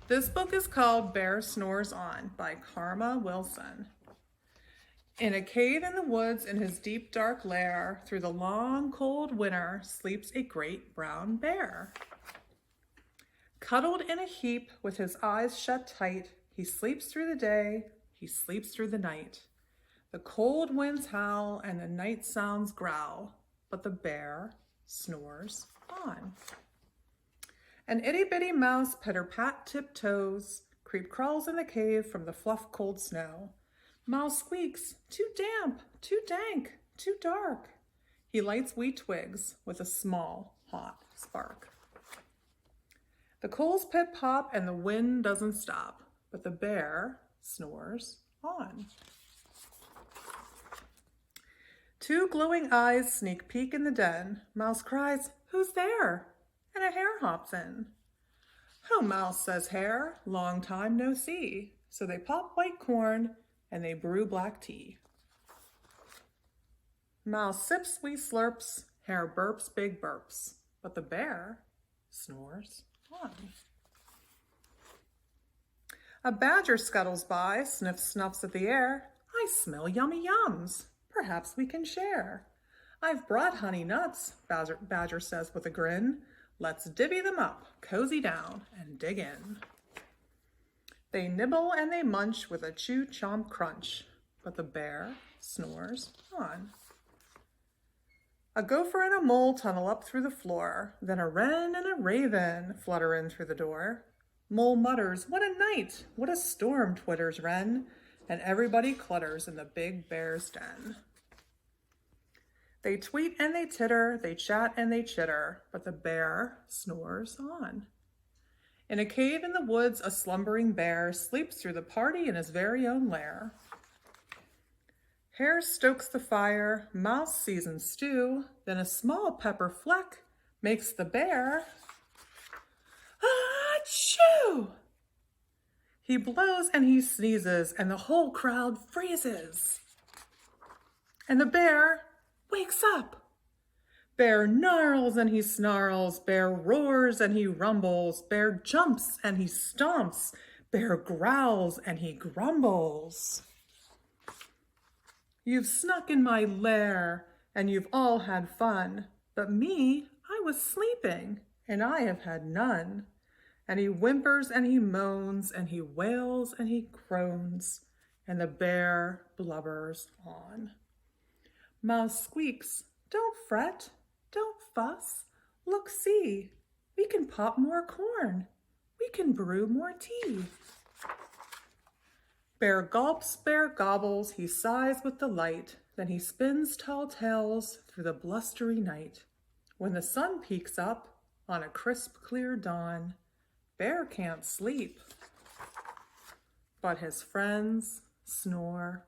This book is called Bear Snores On by Karma Wilson. In a cave in the woods in his deep dark lair, through the long cold winter, sleeps a great brown bear. Cuddled in a heap with his eyes shut tight, he sleeps through the day, he sleeps through the night. The cold winds howl and the night sounds growl, but the bear snores on. An itty-bitty mouse pitter-pat tiptoes, creep crawls in the cave from the fluff cold snow. Mouse squeaks, too damp, too dank, too dark. He lights wee twigs with a small, hot spark. The coals pip-pop and the wind doesn't stop, but the bear snores on. Two glowing eyes sneak peek in the den. Mouse cries, "Who's there?" And a hare hops in. "Oh, Mouse," says Hare, "long time no see." So they pop white corn and they brew black tea. Mouse sips wee slurps, Hare burps big burps, but the bear snores on. A badger scuttles by, sniffs snuffs at the air. "I smell yummy yums. Perhaps we can share." "I've brought honey nuts," Badger says with a grin. "Let's divvy them up, cozy down, and dig in." They nibble and they munch with a chew chomp crunch, but the bear snores on. A gopher and a mole tunnel up through the floor, then a wren and a raven flutter in through the door. Mole mutters, "What a night, what a storm," twitters wren, and everybody clutters in the big bear's den. They tweet and they titter, they chat and they chitter, but the bear snores on. In a cave in the woods, a slumbering bear sleeps through the party in his very own lair. Hare stokes the fire, Mouse seasons stew, then a small pepper fleck makes the bear achoo! He blows and he sneezes, and the whole crowd freezes. And the bear wakes up. Bear gnarls and he snarls, bear roars and he rumbles, bear jumps and he stomps, bear growls and he grumbles. "You've snuck in my lair and you've all had fun, but me, I was sleeping and I have had none." And he whimpers and he moans and he wails and he groans, and the bear blubbers on. Mouse squeaks, "Don't fret, don't fuss, look, see, we can pop more corn, we can brew more tea." Bear gulps, bear gobbles, he sighs with delight, then he spins tall tales through the blustery night. When the sun peeks up on a crisp, clear dawn, Bear can't sleep, but his friends snore